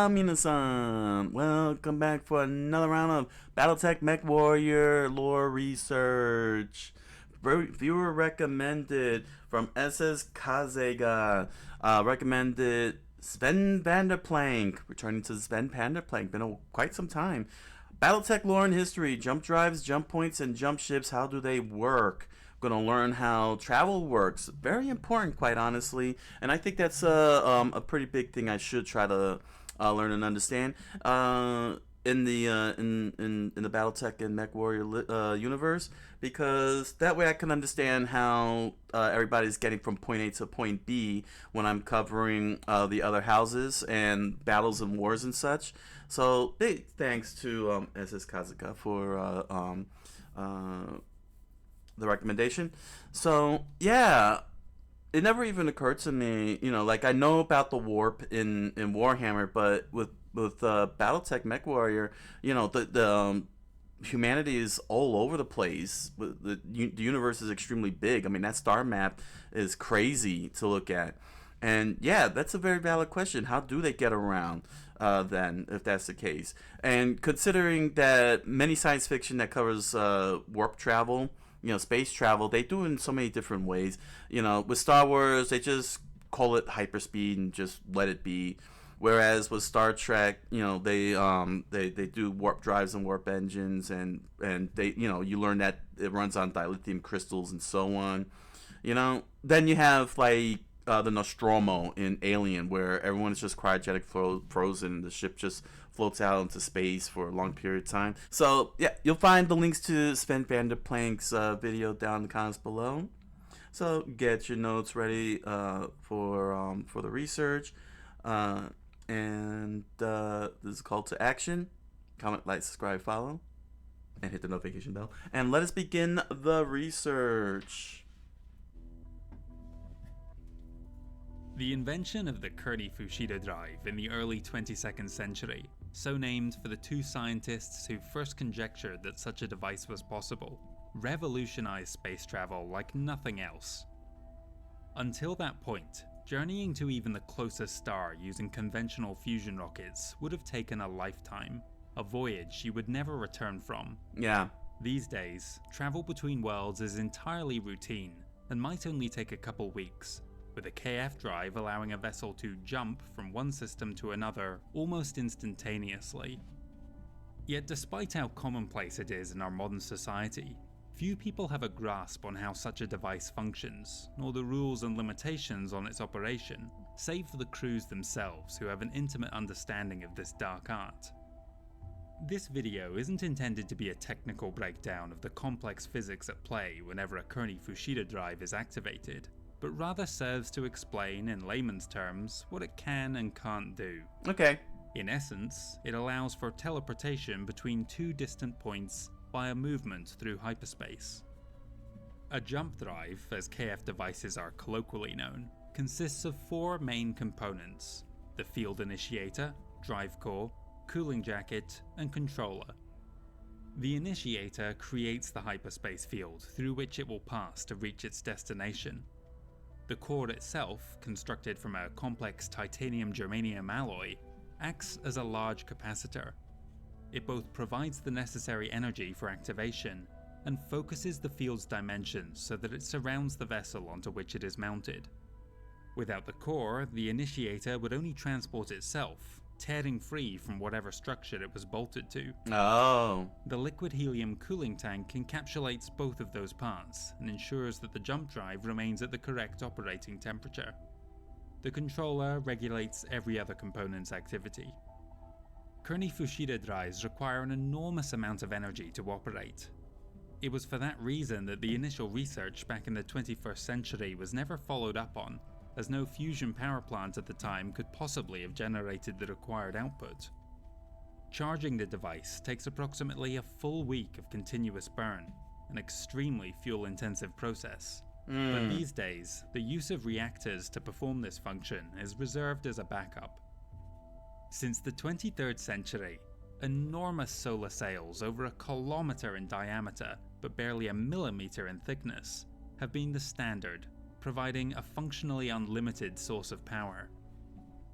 Minasan! Welcome back for another round of BattleTech Mechwarrior Lore research. Viewer recommended from SS Kazega. Recommended Sven Vanderplank. Returning to Sven Vanderplank. Been quite some time. BattleTech Lore and History. Jump drives, jump points, and jump ships. How do they work? Going to learn how travel works. Very important, quite honestly, and I think that's a pretty big thing I should try to learn and understand in the BattleTech and Mechwarrior universe, because that way I can understand how everybody's getting from point A to point B when I'm covering the other houses and battles and wars and such. So big thanks to SS Kazuka for the recommendation. So yeah, it never even occurred to me, like I know about the warp in Warhammer, but with BattleTech MechWarrior, the humanity is all over the place. The universe is extremely big. I mean, that star map is crazy to look at. And yeah, that's a very valid question. How do they get around then, if that's the case? And considering that many science fiction that covers warp travel, space travel, they do it in so many different ways. With Star Wars, they just call it hyperspeed and just let it be. Whereas with Star Trek, they do warp drives and warp engines, and they, you learn that it runs on dilithium crystals and so on. Then you have like the Nostromo in Alien, where everyone is just cryogenic frozen, and the ship just floats out into space for a long period of time. So yeah, you'll find the links to Sven Vanderplank's video down in the comments below. So get your notes ready for the research, and this is a call to action. Comment, like, subscribe, follow, and hit the notification bell. And let us begin the research. The invention of the Kearney Fushida drive in the early 22nd century, so named for the two scientists who first conjectured that such a device was possible, revolutionized space travel like nothing else. Until that point, journeying to even the closest star using conventional fusion rockets would have taken a lifetime, a voyage you would never return from. Yeah. These days, travel between worlds is entirely routine and might only take a couple weeks, with a KF drive allowing a vessel to jump from one system to another almost instantaneously. Yet despite how commonplace it is in our modern society, few people have a grasp on how such a device functions, nor the rules and limitations on its operation, save for the crews themselves who have an intimate understanding of this dark art. This video isn't intended to be a technical breakdown of the complex physics at play whenever a Kearney Fushida drive is activated, but rather serves to explain in layman's terms what it can and can't do. Okay. In essence, it allows for teleportation between two distant points via movement through hyperspace. A jump drive, as KF devices are colloquially known, consists of four main components: the field initiator, drive core, cooling jacket, and controller. The initiator creates the hyperspace field through which it will pass to reach its destination. The core itself, constructed from a complex titanium-germanium alloy, acts as a large capacitor. It both provides the necessary energy for activation and focuses the field's dimensions so that it surrounds the vessel onto which it is mounted. Without the core, the initiator would only transport itself, tearing free from whatever structure it was bolted to. Oh. The liquid helium cooling tank encapsulates both of those parts and ensures that the jump drive remains at the correct operating temperature. The controller regulates every other component's activity. Kearney Fushida drives require an enormous amount of energy to operate. It was for that reason that the initial research back in the 21st century was never followed up on, as no fusion power plant at the time could possibly have generated the required output. Charging the device takes approximately a full week of continuous burn, an extremely fuel-intensive process. But these days, the use of reactors to perform this function is reserved as a backup. Since the 23rd century, enormous solar sails over a kilometer in diameter but barely a millimeter in thickness have been the standard, providing a functionally unlimited source of power.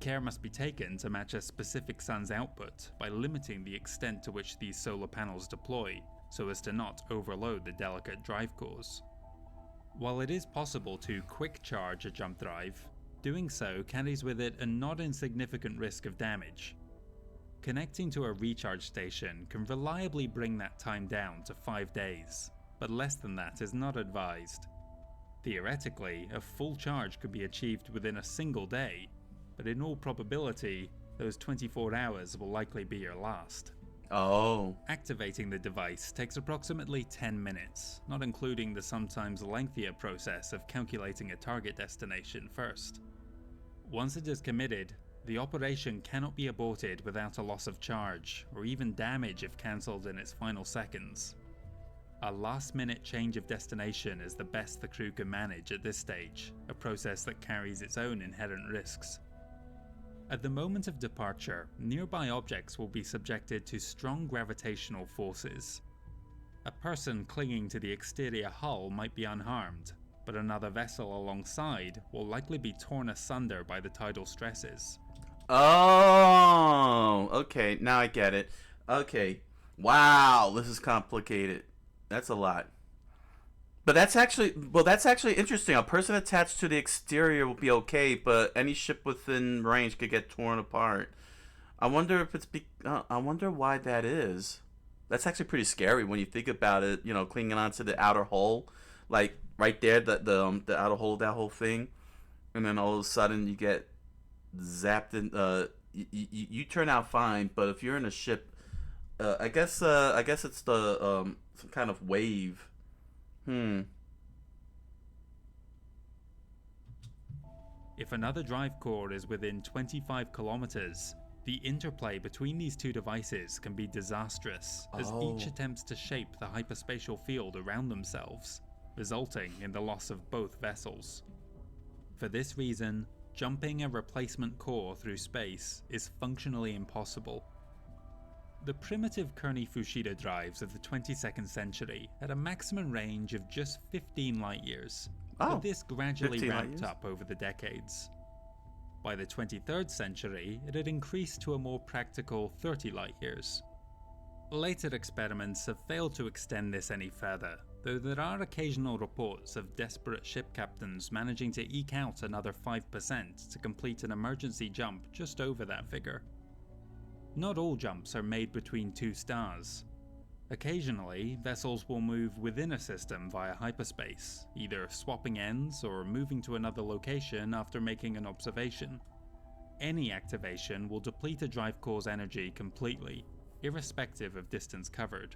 Care must be taken to match a specific sun's output by limiting the extent to which these solar panels deploy, so as to not overload the delicate drive cores. While it is possible to quick charge a jump drive, doing so carries with it a not insignificant risk of damage. Connecting to a recharge station can reliably bring that time down to 5 days, but less than that is not advised. Theoretically, a full charge could be achieved within a single day, but in all probability, those 24 hours will likely be your last. Oh. Activating the device takes approximately 10 minutes, not including the sometimes lengthier process of calculating a target destination first. Once it is committed, the operation cannot be aborted without a loss of charge, or even damage if cancelled in its final seconds. A last-minute change of destination is the best the crew can manage at this stage, a process that carries its own inherent risks. At the moment of departure, nearby objects will be subjected to strong gravitational forces. A person clinging to the exterior hull might be unharmed, but another vessel alongside will likely be torn asunder by the tidal stresses. Oh, okay, now I get it. Okay, wow, this is complicated. That's a lot. But that's actually interesting. A person attached to the exterior will be okay, but any ship within range could get torn apart. I wonder if I wonder why that is. That's actually pretty scary when you think about it. You know, clinging onto the outer hull, like right there, the outer hull of that whole thing, and then all of a sudden you get zapped and you turn out fine, but if you're in a ship, I guess it's the some kind of wave. If another drive core is within 25 kilometers, the interplay between these two devices can be disastrous, as each attempts to shape the hyperspatial field around themselves, resulting in the loss of both vessels. For this reason, jumping a replacement core through space is functionally impossible. The primitive Kearney-Fushida drives of the 22nd century had a maximum range of just 15 light-years, but this gradually ramped up over the decades. By the 23rd century, it had increased to a more practical 30 light-years. Later experiments have failed to extend this any further, though there are occasional reports of desperate ship captains managing to eke out another 5% to complete an emergency jump just over that figure. Not all jumps are made between two stars. Occasionally, vessels will move within a system via hyperspace, either swapping ends or moving to another location after making an observation. Any activation will deplete a drive core's energy completely, irrespective of distance covered.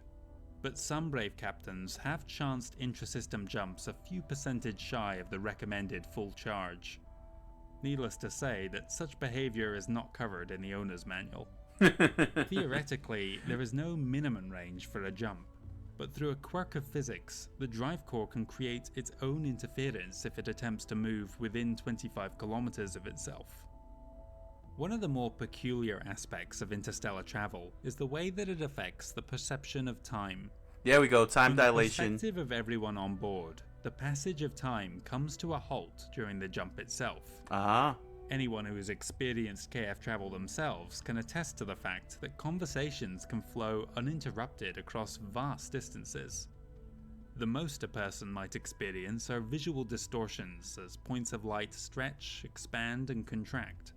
But some brave captains have chanced intrasystem jumps a few percentage shy of the recommended full charge. Needless to say that such behavior is not covered in the owner's manual. Theoretically, there is no minimum range for a jump, but through a quirk of physics, the drive core can create its own interference if it attempts to move within 25 kilometers of itself. One of the more peculiar aspects of interstellar travel is the way that it affects the perception of time. There we go, time dilation. From the perspective of everyone on board, the passage of time comes to a halt during the jump itself. Anyone who has experienced KF travel themselves can attest to the fact that conversations can flow uninterrupted across vast distances. The most a person might experience are visual distortions as points of light stretch, expand, and contract.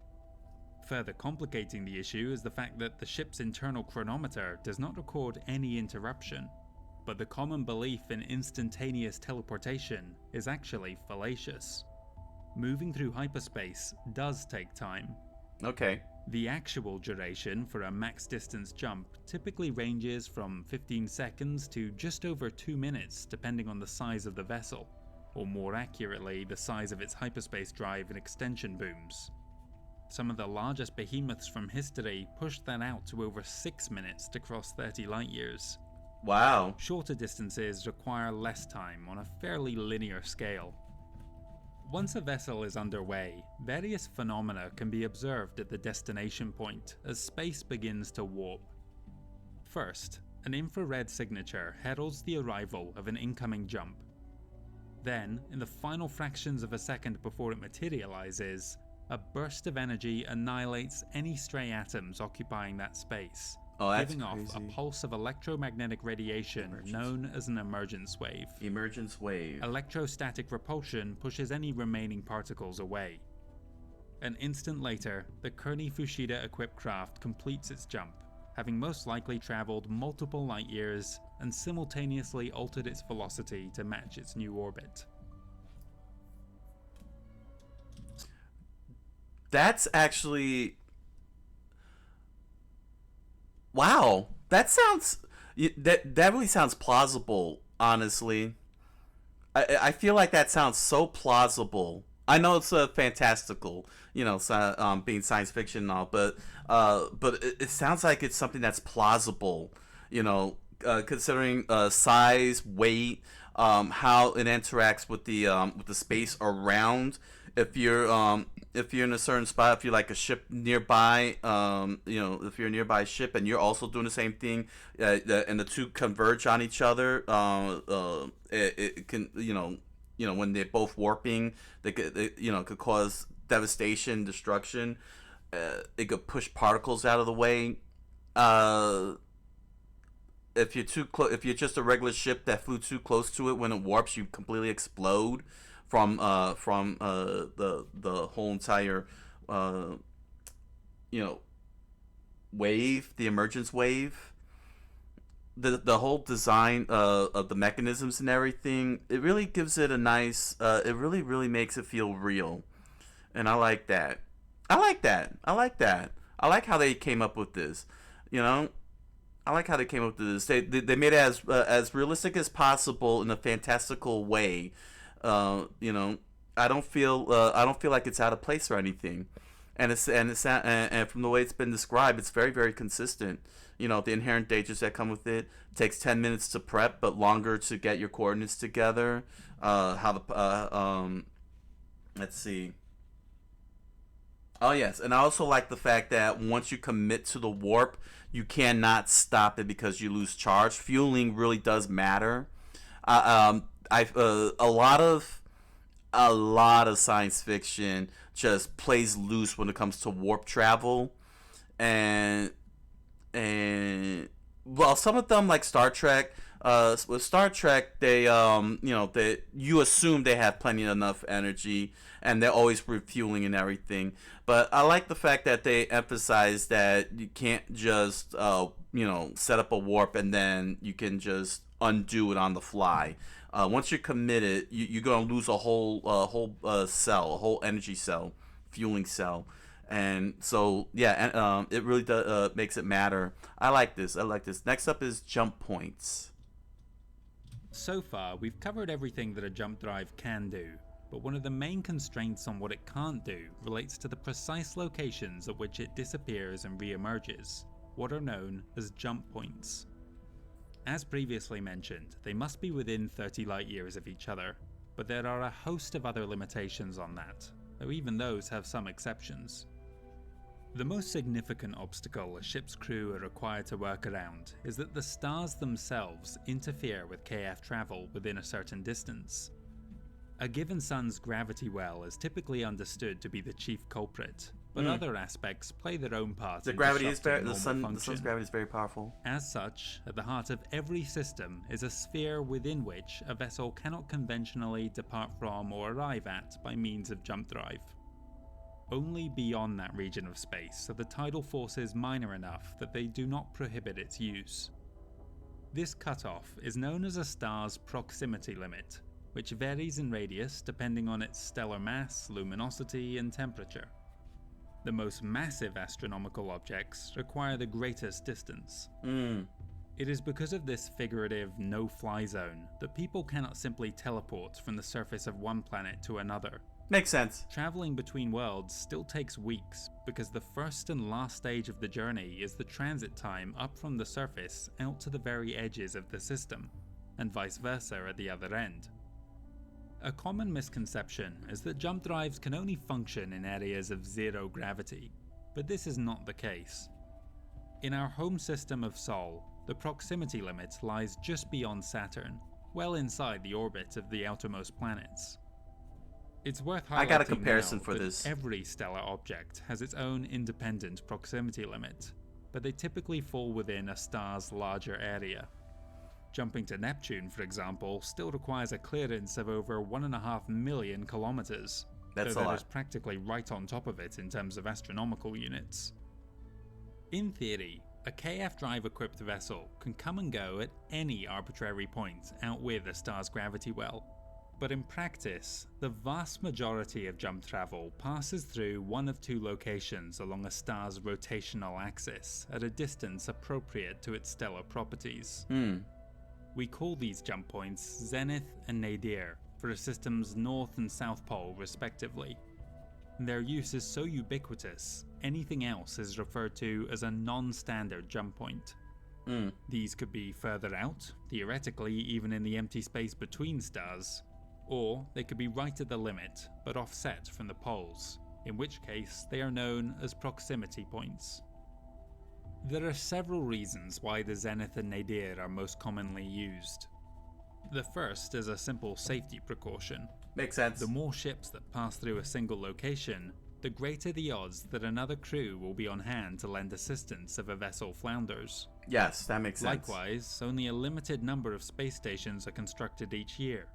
Further complicating the issue is the fact that the ship's internal chronometer does not record any interruption, but the common belief in instantaneous teleportation is actually fallacious. Moving through hyperspace does take time. Okay. The actual duration for a max distance jump typically ranges from 15 seconds to just over 2 minutes depending on the size of the vessel, or more accurately, the size of its hyperspace drive and extension booms. Some of the largest behemoths from history pushed that out to over 6 minutes to cross 30 light-years. Wow. Shorter distances require less time on a fairly linear scale. Once a vessel is underway, various phenomena can be observed at the destination point as space begins to warp. First, an infrared signature heralds the arrival of an incoming jump. Then, in the final fractions of a second before it materializes, a burst of energy annihilates any stray atoms occupying that space, that's giving crazy. off a pulse of electromagnetic radiation known as an emergence wave. Emergence wave. Electrostatic repulsion pushes any remaining particles away. An instant later, the Kearney Fushida-equipped craft completes its jump, having most likely traveled multiple light years and simultaneously altered its velocity to match its new orbit. That's actually... Wow. That sounds... That really sounds plausible, honestly. I feel like that sounds so plausible. I know it's fantastical, you know, being science fiction and all, but it sounds like it's something that's plausible, you know, considering size, weight, how it interacts with the space around. If you're in a certain spot, if you're like a ship nearby, you know, if you're a nearby ship and you're also doing the same thing, and the two converge on each other, it can, you know, when they're both warping, they could cause devastation, destruction. It could push particles out of the way. If you're too close, if you're just a regular ship that flew too close to it, when it warps, you completely explode from the whole entire wave, the emergence wave. The whole design of the mechanisms and everything, it really gives it a nice, it really makes it feel real, and I like that. I like how they came up with this, you know. I like how they came up with this. They made it as realistic as possible in a fantastical way. You know, I don't feel like it's out of place or anything, and from the way it's been described, it's very consistent. You know, the inherent dangers that come with it. Takes 10 minutes to prep, but longer to get your coordinates together. Let's see. Oh yes, and I also like the fact that once you commit to the warp, you cannot stop it because you lose charge. Fueling really does matter. A lot of science fiction just plays loose when it comes to warp travel, and well, some of them, like Star Trek. With Star Trek, you assume they have plenty enough energy, and they're always refueling and everything. But I like the fact that they emphasize that you can't just set up a warp and then you can just undo it on the fly. Once you're committed, you're gonna lose a whole cell, a whole energy cell, fueling cell. And so, yeah, it really makes it matter. I like this. Next up is jump points. So far, we've covered everything that a jump drive can do, but one of the main constraints on what it can't do relates to the precise locations at which it disappears and re-emerges, what are known as jump points. As previously mentioned, they must be within 30 light years of each other, but there are a host of other limitations on that, though even those have some exceptions. The most significant obstacle a ship's crew are required to work around is that the stars themselves interfere with KF travel within a certain distance. A given sun's gravity well is typically understood to be the chief culprit, but other aspects play their own part in disrupting normal function. The sun's gravity is very powerful. As such, at the heart of every system is a sphere within which a vessel cannot conventionally depart from or arrive at by means of jump drive. Only beyond that region of space are the tidal forces minor enough that they do not prohibit its use. This cutoff is known as a star's proximity limit, which varies in radius depending on its stellar mass, luminosity, and temperature. The most massive astronomical objects require the greatest distance. It is because of this figurative no-fly zone that people cannot simply teleport from the surface of one planet to another. Makes sense. Traveling between worlds still takes weeks because the first and last stage of the journey is the transit time up from the surface out to the very edges of the system, and vice versa at the other end. A common misconception is that jump drives can only function in areas of zero gravity, but this is not the case. In our home system of Sol, the proximity limit lies just beyond Saturn, well inside the orbit of the outermost planets. It's worth highlighting I got a comparison now for that this. every stellar object has its own independent proximity limit, but they typically fall within a star's larger area. Jumping to Neptune, for example, still requires a clearance of over 1.5 million kilometers, That's though a that lot. is practically right on top of it in terms of astronomical units. In theory, a KF drive equipped vessel can come and go at any arbitrary point out with a star's gravity well. But in practice, the vast majority of jump travel passes through one of two locations along a star's rotational axis at a distance appropriate to its stellar properties. We call these jump points zenith and nadir for a system's north and south pole respectively. Their use is so ubiquitous, anything else is referred to as a non-standard jump point. These could be further out, theoretically even in the empty space between stars, or they could be right at the limit, but offset from the poles, in which case they are known as proximity points. There are several reasons why the zenith and nadir are most commonly used. The first is a simple safety precaution. Makes sense. The more ships that pass through a single location, the greater the odds that another crew will be on hand to lend assistance if a vessel flounders. Yes, that makes sense. Likewise, only a limited number of space stations are constructed each year,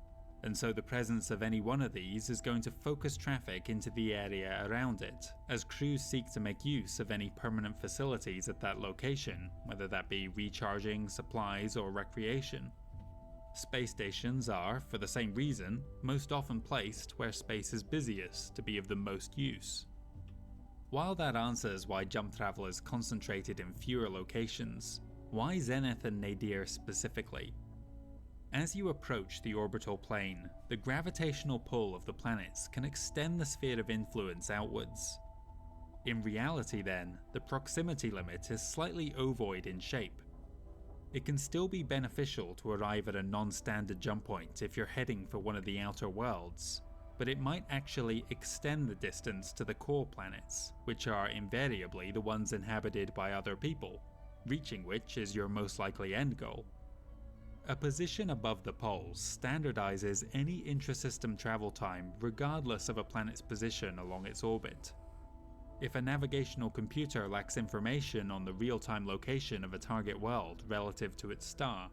and so the presence of any one of these is going to focus traffic into the area around it, as crews seek to make use of any permanent facilities at that location, whether that be recharging, supplies, or recreation. Space stations are, for the same reason, most often placed where space is busiest to be of the most use. While that answers why jump travel is concentrated in fewer locations, why zenith and nadir specifically? As you approach the orbital plane, the gravitational pull of the planets can extend the sphere of influence outwards. In reality then, the proximity limit is slightly ovoid in shape. It can still be beneficial to arrive at a non-standard jump point if you're heading for one of the outer worlds, but it might actually extend the distance to the core planets, which are invariably the ones inhabited by other people, reaching which is your most likely end goal. A position above the poles standardizes any intrasystem travel time regardless of a planet's position along its orbit. If a navigational computer lacks information on the real-time location of a target world relative to its star,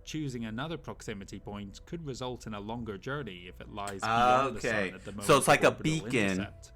choosing another proximity point could result in a longer journey if it lies beyond the sun at the moment So it's like of a orbital beacon. intercept.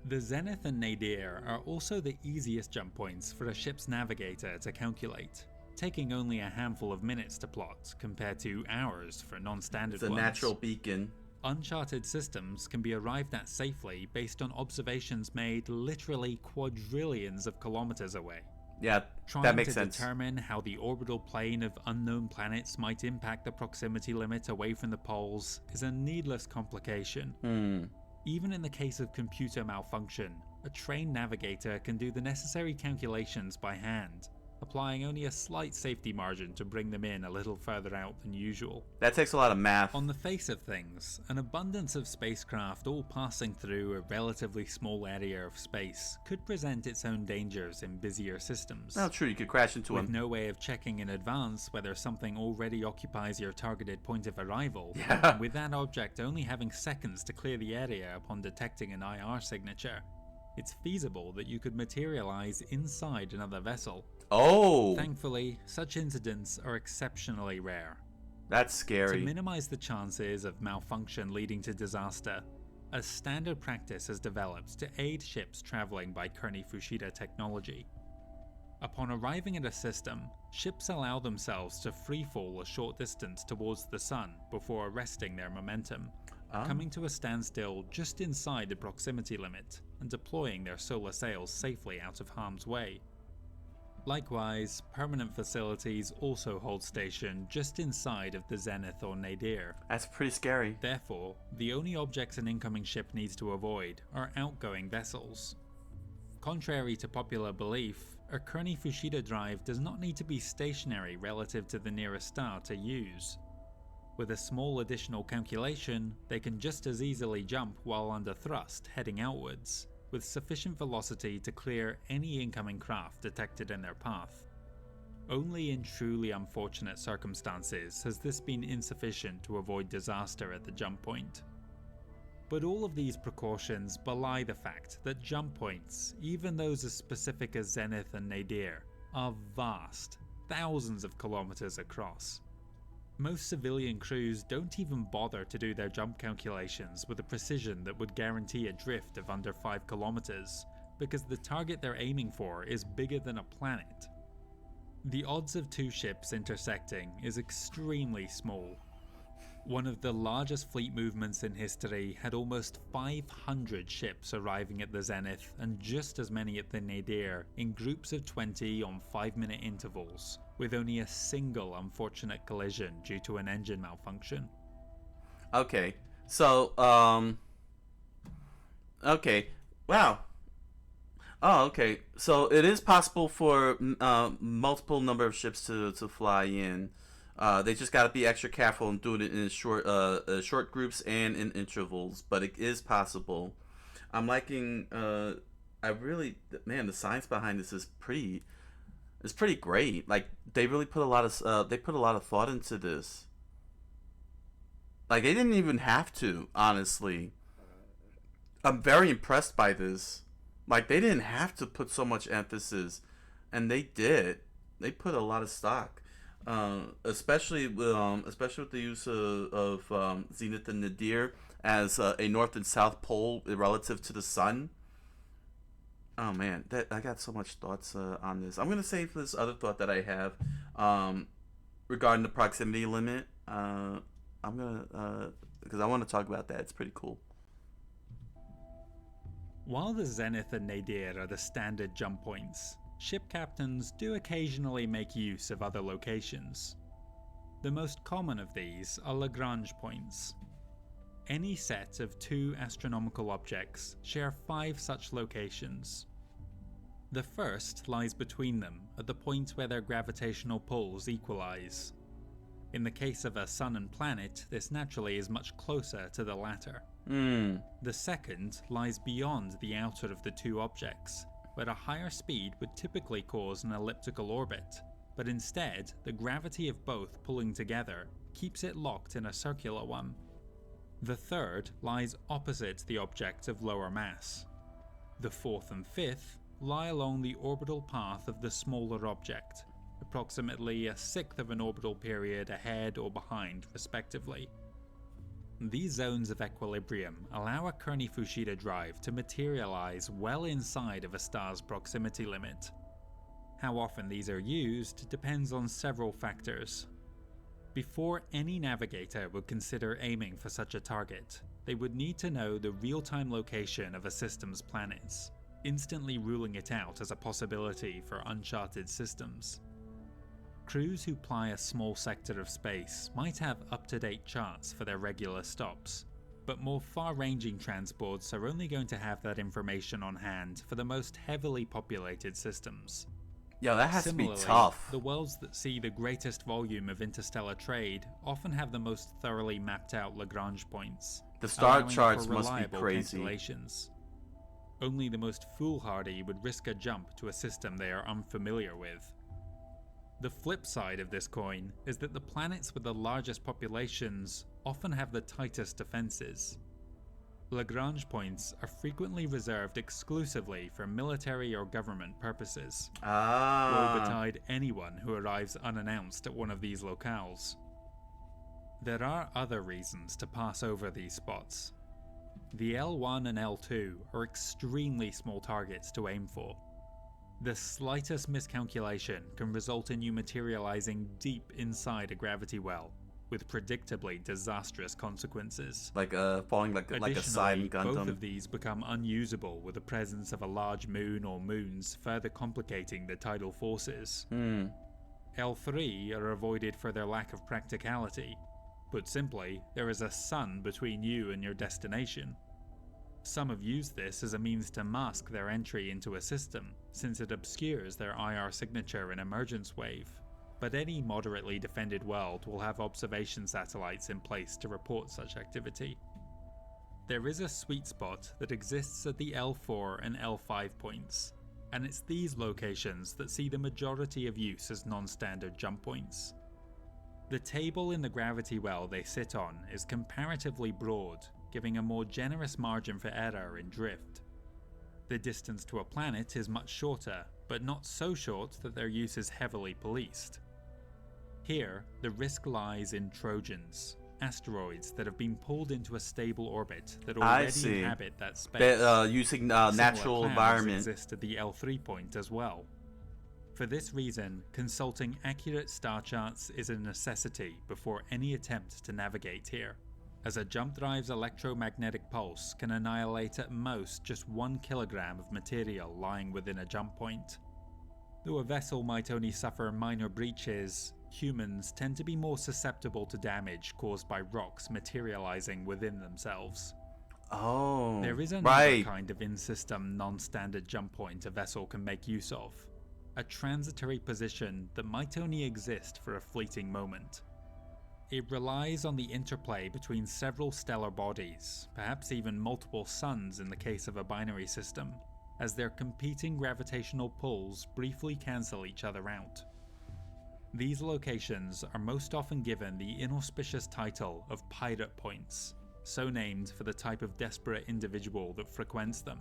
The zenith and nadir are also the easiest jump points for a ship's navigator to calculate, taking only a handful of minutes to plot compared to hours for non-standard It's a ones. natural beacon. Uncharted systems can be arrived at safely based on observations made literally quadrillions of kilometers away. Yeah, Trying that makes to sense. determine how the orbital plane of unknown planets might impact the proximity limit away from the poles is a needless complication. Even in the case of computer malfunction, a trained navigator can do the necessary calculations by hand, applying only a slight safety margin to bring them in a little further out than usual. That takes a lot of math. On the face of things, an abundance of spacecraft all passing through a relatively small area of space could present its own dangers in busier systems. Oh, true, you could crash into With him. no way of checking in advance whether something already occupies your targeted point of arrival, Yeah. and with that object only having seconds to clear the area upon detecting an IR signature, it's feasible that you could materialize inside another vessel. Oh, Thankfully, such incidents are exceptionally rare. that's To scary. minimize the chances of malfunction leading to disaster, a standard practice has developed to aid ships traveling by Kearney-Fushida technology. Upon arriving at a system, ships allow themselves to freefall a short distance towards the sun before arresting their momentum, coming to a standstill just inside the proximity limit and deploying their solar sails safely out of harm's way. Likewise, permanent facilities also hold station just inside of the zenith or nadir. That's pretty scary. Therefore, the only objects an incoming ship needs to avoid are outgoing vessels. Contrary to popular belief, a Kearney-Fushida drive does not need to be stationary relative to the nearest star to use. With a small additional calculation, they can just as easily jump while under thrust heading outwards, with sufficient velocity to clear any incoming craft detected in their path. Only in truly unfortunate circumstances has this been insufficient to avoid disaster at the jump point. But all of these precautions belie the fact that jump points, even those as specific as Zenith and Nadir, are vast, thousands of kilometers across. Most civilian crews don't even bother to do their jump calculations with a precision that would guarantee a drift of under 5 kilometers, because the target they're aiming for is bigger than a planet. The odds of two ships intersecting is extremely small. One of the largest fleet movements in history had almost 500 ships arriving at the Zenith and just as many at the Nadir in groups of 20 on 5-minute intervals, with only a single unfortunate collision due to an engine malfunction. Okay, so, okay, wow. Oh, okay. So it is possible for multiple number of ships to fly in. They just got to be extra careful and do it in short groups and in intervals, but it is possible. I'm liking. Man, the science behind this is pretty great. Like they really put a lot of thought into this. Like they didn't even have to, honestly. I'm very impressed by this. Like they didn't have to put so much emphasis, and they did. They put a lot of stock. Especially with the use of Zenith and Nadir as a north and south pole relative to the sun. Oh man, I got so much thoughts on this. I'm gonna save this other thought that I have regarding the proximity limit. I'm gonna because I want to talk about that. It's pretty cool. While the Zenith and Nadir are the standard jump points, ship captains do occasionally make use of other locations. The most common of these are Lagrange points. Any set of 2 astronomical objects share 5 such locations. The first lies between them at the point where their gravitational pulls equalize. In the case of a sun and planet, this naturally is much closer to the latter. The second lies beyond the outer of the 2 objects, where a higher speed would typically cause an elliptical orbit, but instead the gravity of both pulling together keeps it locked in a circular one. The third lies opposite the object of lower mass. The fourth and fifth lie along the orbital path of the smaller object, approximately a sixth of an orbital period ahead or behind respectively. These zones of equilibrium allow a Kearney-Fushida drive to materialize well inside of a star's proximity limit. How often these are used depends on several factors. Before any navigator would consider aiming for such a target, they would need to know the real-time location of a system's planets, instantly ruling it out as a possibility for uncharted systems. Crews who ply a small sector of space might have up-to-date charts for their regular stops, but more far-ranging transports are only going to have that information on hand for the most heavily populated systems. Yo, that has Similarly, to be tough. The worlds that see the greatest volume of interstellar trade often have the most thoroughly mapped out Lagrange points. The star allowing charts for must be reliable crazy. calculations. Only the most foolhardy would risk a jump to a system they are unfamiliar with. The flip side of this coin is that the planets with the largest populations often have the tightest defenses. Lagrange points are frequently reserved exclusively for military or government purposes. Woe betide anyone who arrives unannounced at one of these locales. There are other reasons to pass over these spots. The L1 and L2 are extremely small targets to aim for. The slightest miscalculation can result in you materializing deep inside a gravity well, with predictably disastrous consequences. Like falling like a side in Gundam. Both of these become unusable with the presence of a large moon or moons, further complicating the tidal forces. L3 are avoided for their lack of practicality. Put simply, there is a sun between you and your destination. Some have used this as a means to mask their entry into a system, since it obscures their IR signature and emergence wave. But any moderately defended world will have observation satellites in place to report such activity. There is a sweet spot that exists at the L4 and L5 points, and it's these locations that see the majority of use as non-standard jump points. The table in the gravity well they sit on is comparatively broad, giving a more generous margin for error in drift. The distance to a planet is much shorter, but not so short that their use is heavily policed. Here, the risk lies in Trojans, asteroids that have been pulled into a stable orbit that already inhabit that space. Using natural environment. Exist at the L3 point as well. For this reason, consulting accurate star charts is a necessity before any attempt to navigate here, as a jump drive's electromagnetic pulse can annihilate at most just 1 kilogram of material lying within a jump point. Though a vessel might only suffer minor breaches, humans tend to be more susceptible to damage caused by rocks materializing within themselves. Oh, there is another kind of in-system non-standard jump point a vessel can make use of, a transitory position that might only exist for a fleeting moment. It relies on the interplay between several stellar bodies, perhaps even multiple suns in the case of a binary system, as their competing gravitational pulls briefly cancel each other out. These locations are most often given the inauspicious title of pirate points, so named for the type of desperate individual that frequents them,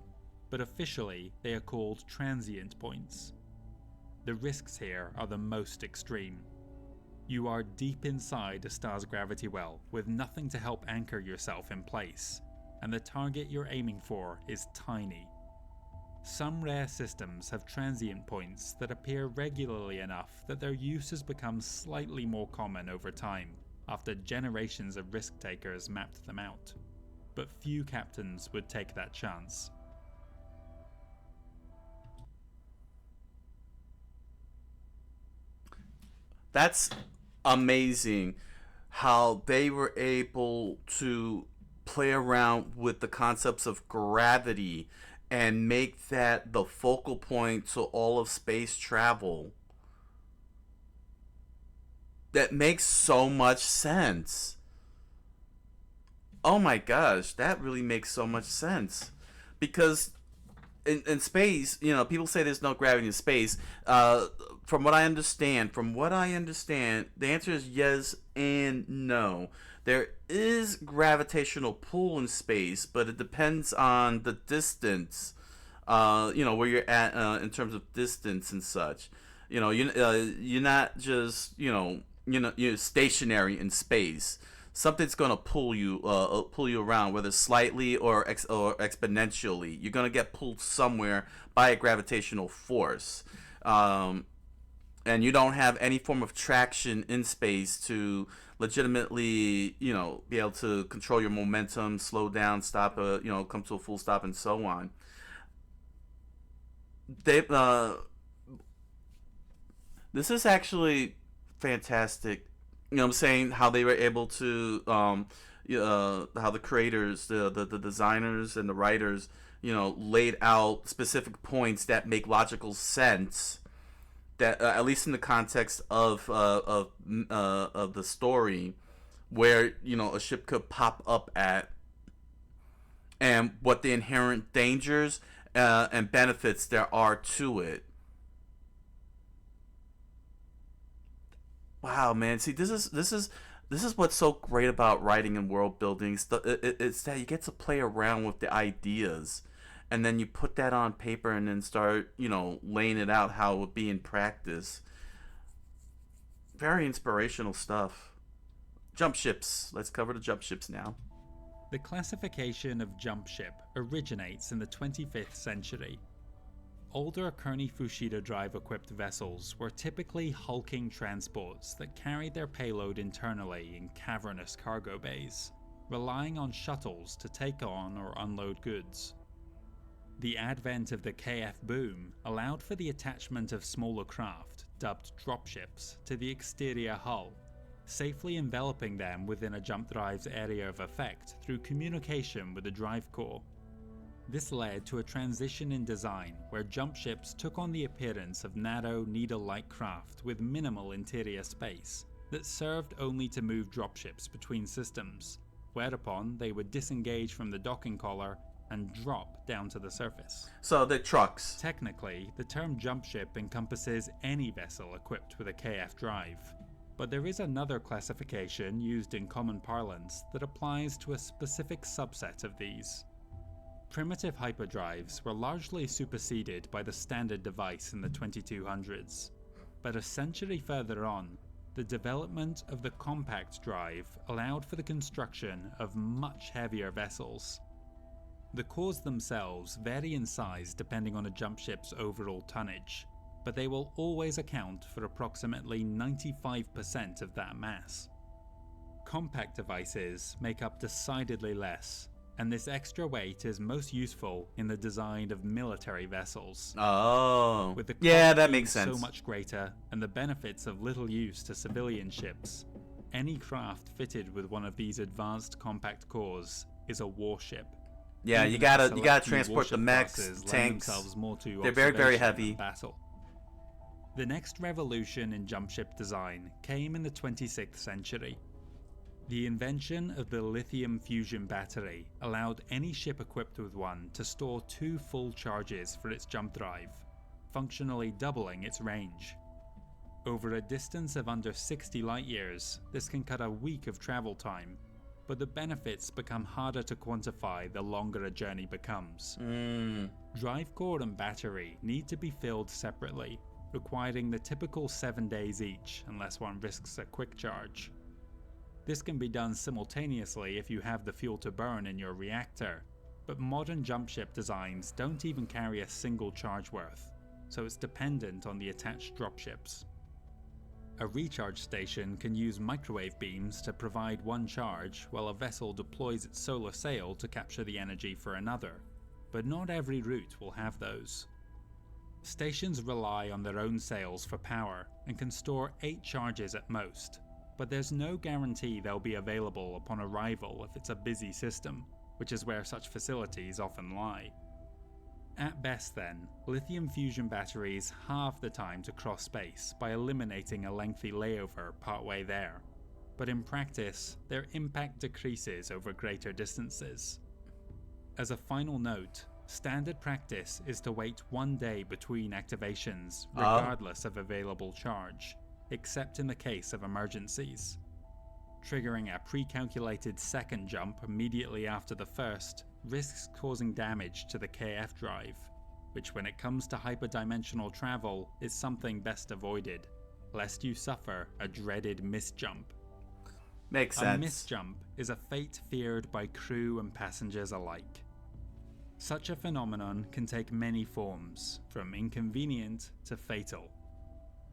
but officially they are called transient points. The risks here are the most extreme. You are deep inside a star's gravity well with nothing to help anchor yourself in place, and the target you're aiming for is tiny. Some rare systems have transient points that appear regularly enough that their use has become slightly more common over time, after generations of risk takers mapped them out. But few captains would take that chance. That's amazing how they were able to play around with the concepts of gravity and make that the focal point to all of space travel. That makes so much sense. Oh my gosh, that really makes so much sense. Because in space, you know, people say there's no gravity in space. From what I understand, the answer is yes and no. There is gravitational pull in space, but it depends on the distance. You know, where you're at in terms of distance and such. You know, you're not just you're stationary in space. Something's gonna pull you around, whether slightly or exponentially. You're gonna get pulled somewhere by a gravitational force, and you don't have any form of traction in space to legitimately, you know, be able to control your momentum, slow down, stop, come to a full stop, and so on. This is actually fantastic. You know what I'm saying? How they were able to, how the creators, the designers and the writers, you know, laid out specific points that make logical sense. That at least in the context of the story, where you know a ship could pop up at, and what the inherent dangers and benefits there are to it. Wow, man! See, this is what's so great about writing and world building. It's that you get to play around with the ideas, and then you put that on paper and then start, you know, laying it out how it would be in practice. Very inspirational stuff. Jump ships. Let's cover the jump ships now. The classification of jump ship originates in the 25th century. Older Kearney Fushida drive-equipped vessels were typically hulking transports that carried their payload internally in cavernous cargo bays, relying on shuttles to take on or unload goods. The advent of the KF boom allowed for the attachment of smaller craft, dubbed dropships, to the exterior hull, safely enveloping them within a jump drive's area of effect through communication with the drive core. This led to a transition in design where jump ships took on the appearance of narrow, needle-like craft with minimal interior space that served only to move dropships between systems, whereupon they would disengage from the docking collar and drop down to the surface. So they're trucks. Technically, the term jump ship encompasses any vessel equipped with a KF drive. But there is another classification used in common parlance that applies to a specific subset of these. Primitive hyperdrives were largely superseded by the standard device in the 2200s, but a century further on, the development of the compact drive allowed for the construction of much heavier vessels. The cores themselves vary in size depending on a jump ship's overall tonnage, but they will always account for approximately 95% of that mass. Compact devices make up decidedly less, and this extra weight is most useful in the design of military vessels. Oh, with the yeah, cost that being makes sense. so much greater and the benefits of little use to civilian ships, any craft fitted with one of these advanced compact cores is a warship. Yeah, Even you if gotta select transport the warship mechs, classes lend tanks. themselves more to They're very, very observation heavy. than battle. The next revolution in jump ship design came in the 26th century. The invention of the lithium fusion battery allowed any ship equipped with one to store 2 full charges for its jump drive, functionally doubling its range. Over a distance of under 60 light years, this can cut a week of travel time, but the benefits become harder to quantify the longer a journey becomes. Drive core and battery need to be filled separately, requiring the typical 7 days each unless one risks a quick charge. This can be done simultaneously if you have the fuel to burn in your reactor, but modern jump ship designs don't even carry a single charge worth, so it's dependent on the attached dropships. A recharge station can use microwave beams to provide one charge while a vessel deploys its solar sail to capture the energy for another, but not every route will have those. Stations rely on their own sails for power and can store 8 charges at most, but there's no guarantee they'll be available upon arrival if it's a busy system, which is where such facilities often lie. At best then, lithium fusion batteries halve the time to cross space by eliminating a lengthy layover partway there, but in practice, their impact decreases over greater distances. As a final note, standard practice is to wait 1 day between activations regardless of available charge, except in the case of emergencies. Triggering a pre-calculated second jump immediately after the first risks causing damage to the KF drive, which when it comes to hyperdimensional travel is something best avoided, lest you suffer a dreaded misjump. Makes A sense. misjump is a fate feared by crew and passengers alike. Such a phenomenon can take many forms, from inconvenient to fatal.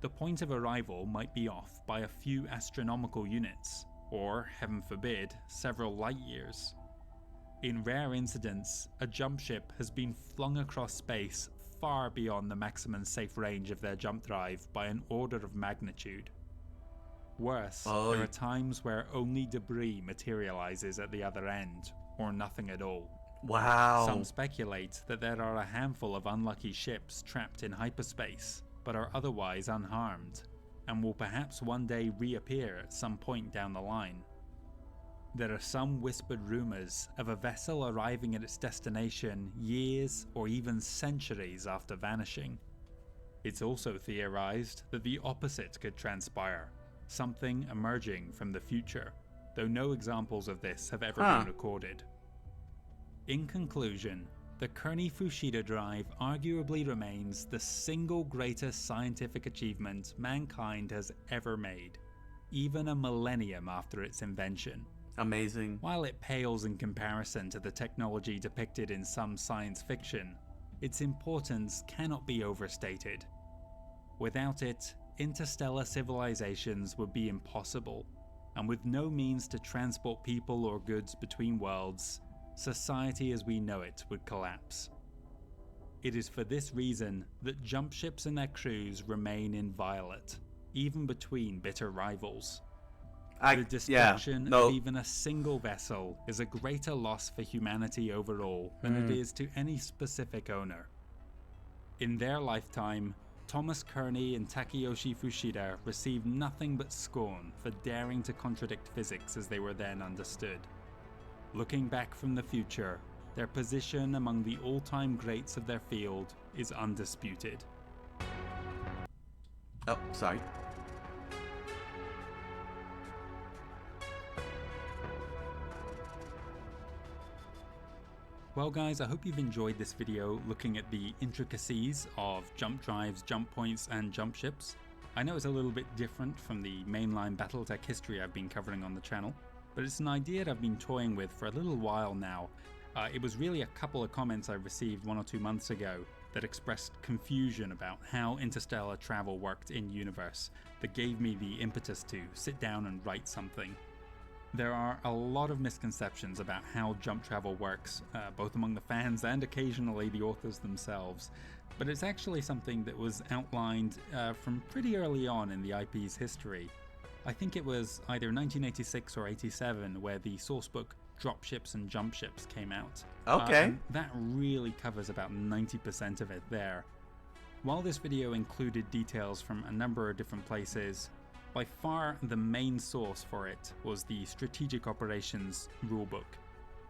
The point of arrival might be off by a few astronomical units, or, heaven forbid, several light years. In rare incidents, a jump ship has been flung across space far beyond the maximum safe range of their jump drive by an order of magnitude. Worse, there are times where only debris materializes at the other end, or nothing at all. Wow. Some speculate that there are a handful of unlucky ships trapped in hyperspace, but are otherwise unharmed, and will perhaps one day reappear at some point down the line. There are some whispered rumors of a vessel arriving at its destination years or even centuries after vanishing. It's also theorized that the opposite could transpire, something emerging from the future, though no examples of this have ever been recorded. In conclusion, the Kearney-Fushida drive arguably remains the single greatest scientific achievement mankind has ever made, even a millennium after its invention. Amazing. While it pales in comparison to the technology depicted in some science fiction, its importance cannot be overstated. Without it, interstellar civilizations would be impossible, and with no means to transport people or goods between worlds, society as we know it would collapse. It is for this reason that jump ships and their crews remain inviolate, even between bitter rivals. The destruction of even a single vessel is a greater loss for humanity overall than it is to any specific owner. In their lifetime, Thomas Kearney and Takeyoshi Fushida received nothing but scorn for daring to contradict physics as they were then understood. Looking back from the future, their position among the all-time greats of their field is undisputed. Oh, sorry. Well guys, I hope you've enjoyed this video looking at the intricacies of jump drives, jump points and jump ships. I know it's a little bit different from the mainline BattleTech history I've been covering on the channel, but it's an idea that I've been toying with for a little while now. It was really a couple of comments I received 1 or 2 months ago that expressed confusion about how interstellar travel worked in universe that gave me the impetus to sit down and write something. There are a lot of misconceptions about how jump travel works, both among the fans and occasionally the authors themselves, but it's actually something that was outlined from pretty early on in the IP's history. I think it was either 1986 or 87 where the sourcebook Dropships and Jumpships came out. Okay. That really covers about 90% of it there. While this video included details from a number of different places, by far the main source for it was the Strategic Operations Rulebook.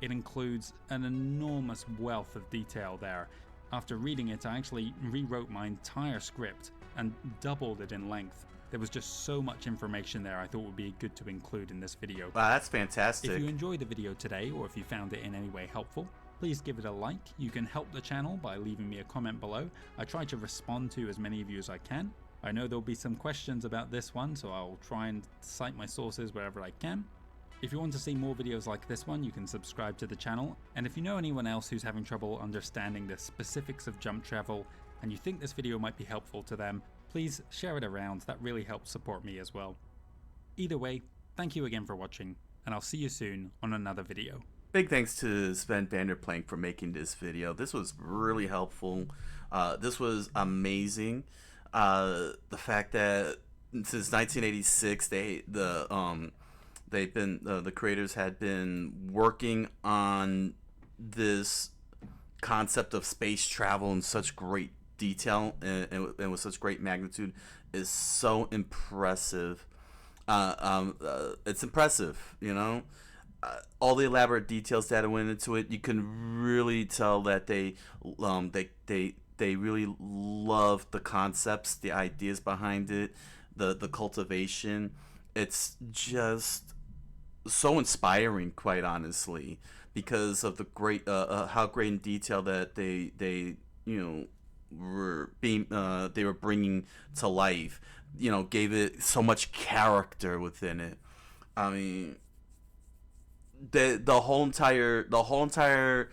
It includes an enormous wealth of detail there. After reading it, I actually rewrote my entire script and doubled it in length. There was just so much information there I thought would be good to include in this video. Wow, that's fantastic. If you enjoyed the video today, or if you found it in any way helpful, please give it a like. You can help the channel by leaving me a comment below. I try to respond to as many of you as I can. I know there'll be some questions about this one, so I'll try and cite my sources wherever I can. If you want to see more videos like this one, you can subscribe to the channel. And if you know anyone else who's having trouble understanding the specifics of jump travel, and you think this video might be helpful to them, please share it around. That really helps support me as well. Either way, thank you again for watching, and I'll see you soon on another video. Big thanks to Sven Vanderplank for making this video. This was really helpful. This was amazing. The fact that since 1986 the creators had been working on this concept of space travel in such great detail and with such great magnitude is so impressive. It's impressive, you know. All the elaborate details that went into it, you can really tell that they really love the concepts, the ideas behind it, the cultivation. It's just so inspiring, quite honestly, because of the great how great in detail that they were bringing to life. You know, gave it so much character within it. I mean, the whole entire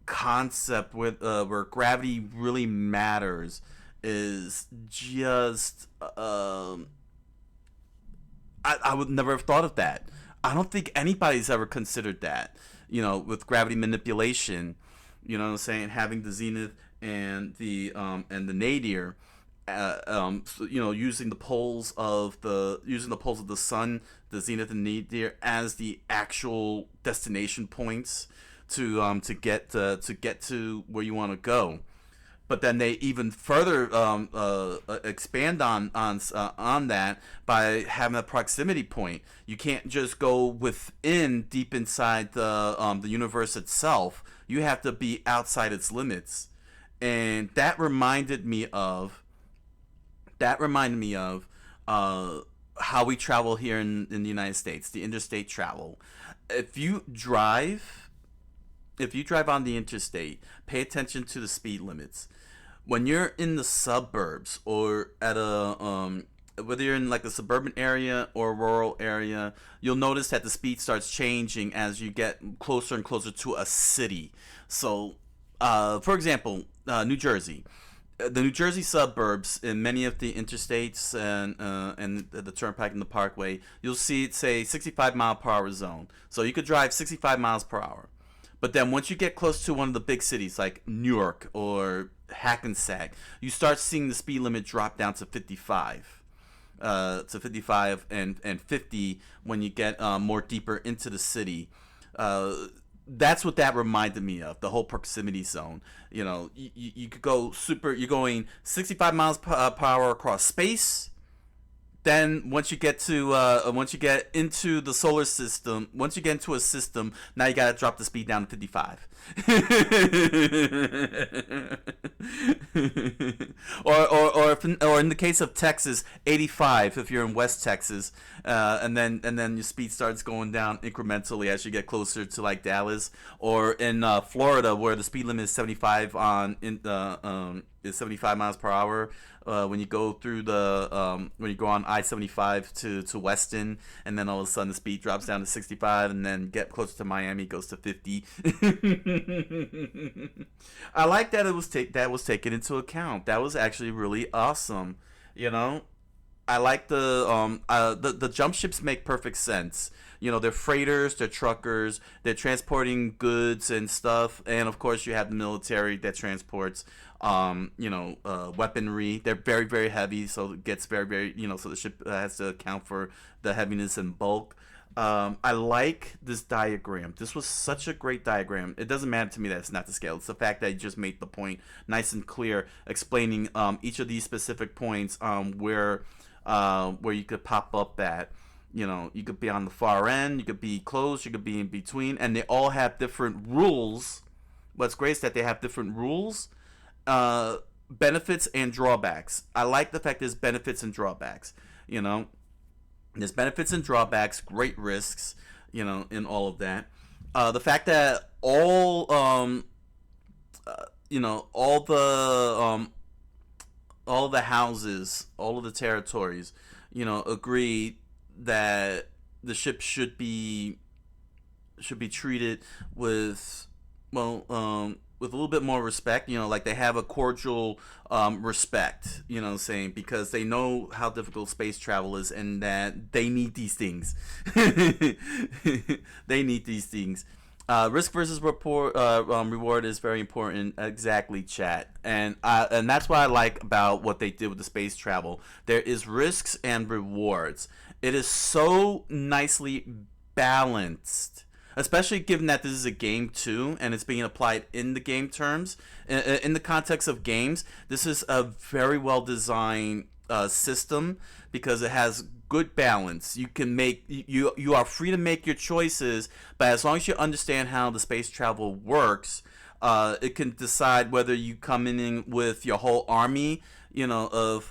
concept with where gravity really matters is just I would never have thought of that. I don't think anybody's ever considered that, you know, with gravity manipulation, you know what I'm saying, having the zenith and the nadir, you know, using the poles of the sun, the zenith and nadir as the actual destination points to get to where you want to go. But then they even further expand on that by having a proximity point. You can't just go within, deep inside the universe itself. You have to be outside its limits, and that reminded me of how we travel here in the United States, the interstate travel. If you drive on the interstate, pay attention to the speed limits. When you're in the suburbs or at whether you're in like a suburban area or a rural area, you'll notice that the speed starts changing as you get closer and closer to a city. So, for example, New Jersey. The New Jersey suburbs, in many of the interstates and the turnpike and the parkway, you'll see it say 65 mile per hour zone. So you could drive 65 miles per hour. But then once you get close to one of the big cities like Newark or Hackensack, you start seeing the speed limit drop down to 55. To 55 and 50 when you get more deeper into the city. That's what that reminded me of, the whole proximity zone. You know, you could go you're going 65 miles per hour across space. Then once you get into the solar system, once you get into a system, now you gotta drop the speed down to 55. or in the case of Texas, 85 if you're in West Texas, and then your speed starts going down incrementally as you get closer to like Dallas or in Florida, where the speed limit is 75 is 75 miles per hour. When you go through when you go on I-75 to Weston, and then all of a sudden the speed drops down to 65, and then get closer to Miami, it goes to 50. I like that that was taken into account. That was actually really awesome. You know, I like the jump ships make perfect sense. You know, they're freighters, they're truckers, they're transporting goods and stuff, and of course you have the military that transports weaponry. They're very, very heavy, so it gets very, very, so the ship has to account for the heaviness and bulk. I like this diagram. This was such a great diagram. It doesn't matter to me that it's not the scale. It's the fact that you just made the point nice and clear, explaining each of these specific points where you could pop up at. You could be on the far end, you could be close, you could be in between, and they all have different rules. What's great is that they have different rules, benefits, and drawbacks. I like the fact there's benefits and drawbacks. There's benefits and drawbacks, great risks, in all of that. The fact that all the houses, all of the territories, agree that the ship should be treated with with a little bit more respect, like they have a cordial respect, saying, because they know how difficult space travel is and that they need these things. They need these things. Risk versus reward is very important. Exactly, chat. And that's what I like about what they did with the space travel. There is risks and rewards. It is so nicely balanced, especially given that this is a game too, and it's being applied in the game terms. In the context of games, this is a very well designed system because it has good balance. You can make you are free to make your choices, but as long as you understand how the space travel works, it can decide whether you come in with your whole army, of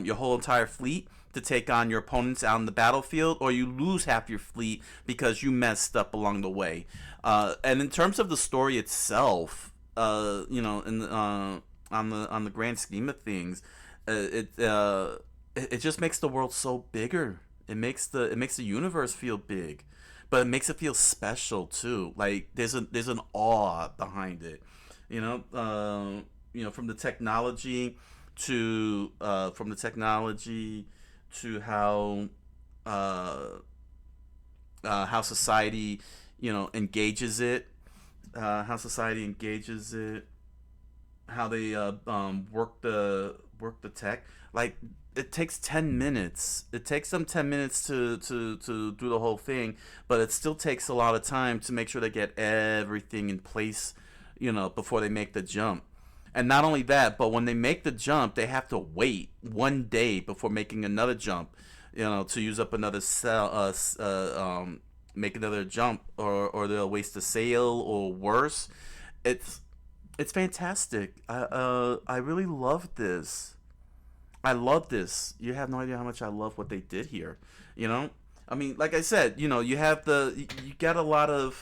your whole entire fleet to take on your opponents out in the battlefield, or you lose half your fleet because you messed up along the way. And in terms of the story itself, on the grand scheme of things, it just makes the world so bigger. It makes the universe feel big, but it makes it feel special too. Like there's an awe behind it. From the technology to how society engages it, how they work the tech. Like, it takes 10 minutes. It takes them 10 minutes to do the whole thing, but it still takes a lot of time to make sure they get everything in place, before they make the jump. And not only that, but when they make the jump, they have to wait 1 day before making another jump, to use up another make another jump, or they'll waste a sail, or worse. It's fantastic. I really love this. I love this. You have no idea how much I love what they did here. I mean, like I said, you have you get a lot of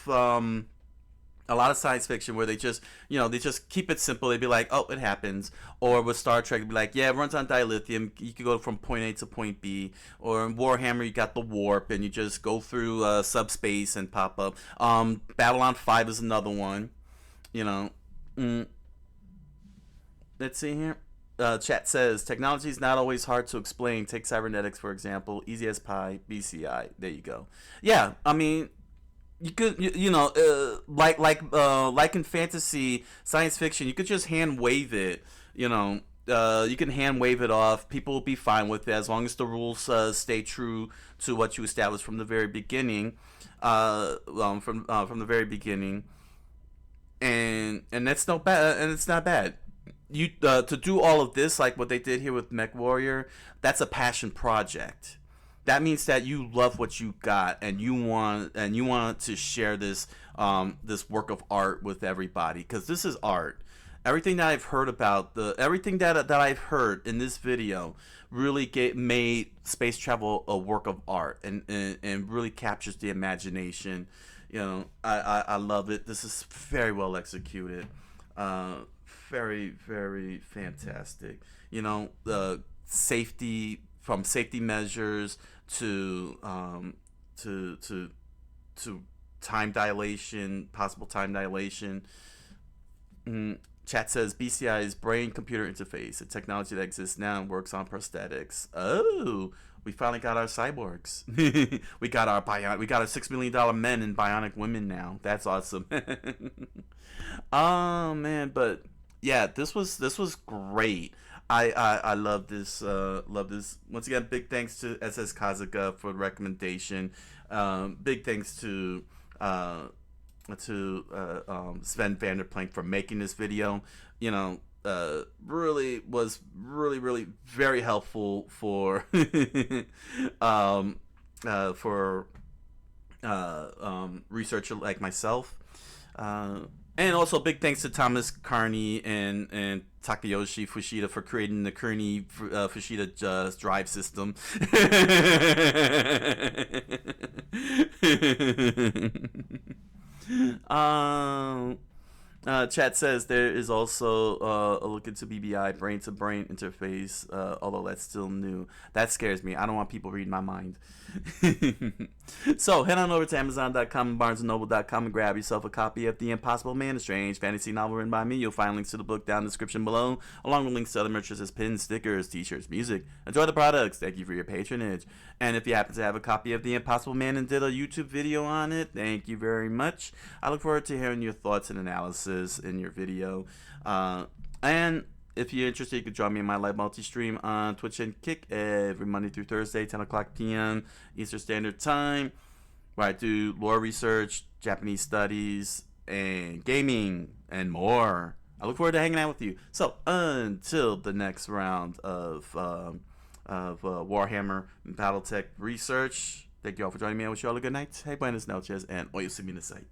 science fiction where they just keep it simple. They'd be like, oh, it happens. Or with Star Trek, it'd be like, yeah, it runs on dilithium. You could go from point A to point B. Or in Warhammer, you got the warp, and you just go through subspace and pop up. Babylon 5 is another one. Let's see here. Chat says, technology is not always hard to explain. Take cybernetics, for example. Easy as pie, BCI. There you go. Yeah, I mean, you could, like in fantasy, science fiction, you could just hand wave it. You can hand wave it off. People will be fine with it as long as the rules stay true to what you established from the very beginning. From the very beginning, and that's no bad, and it's not bad. You to do all of this, like what they did here with Mechwarrior, that's a passion project. That means that you love what you got, and you want to share this this work of art with everybody, because this is art. everything that I've heard about everything that I've heard in this video really made space travel a work of art, and really captures the imagination. You know, I love it. This is very well executed. Very, very fantastic. You know, the safety measures to to time dilation, possible time dilation. Chat says BCI's brain computer interface, a technology that exists now and works on prosthetics. Oh, we finally got our cyborgs. we got our $6 million men and bionic women now. That's awesome. Oh man, but yeah, this was great. I love this. Love this. Once again, big thanks to SS Kazuka for the recommendation. Big thanks to Sven Vanderplank for making this video. You know, really was really very helpful for for researcher like myself. And also big thanks to Thomas Carney and Takayoshi Fushida for creating the Kearney Fushida drive system. Chat says there is also a look into BBI brain-to-brain interface, although that's still new. That scares me. I don't want people reading my mind. So head on over to Amazon.com and BarnesandNoble.com and grab yourself a copy of The Impossible Man, a strange fantasy novel written by me. You'll find links to the book down in the description below, along with links to other merch such as pins, stickers, t-shirts, music. Enjoy the products. Thank you for your patronage. And if you happen to have a copy of The Impossible Man and did a YouTube video on it, thank you very much. I look forward to hearing your thoughts and analysis in your video. And if you're interested, you can join me in my live multi-stream on Twitch and Kick every Monday through Thursday, 10 o'clock p.m. Eastern Standard Time, where I do lore research, Japanese studies, and gaming, and more. I look forward to hanging out with you. So until the next round of Warhammer BattleTech research, thank you all for joining me. I wish you all a good night. Hey, buenas noches, and oyasumi nasai.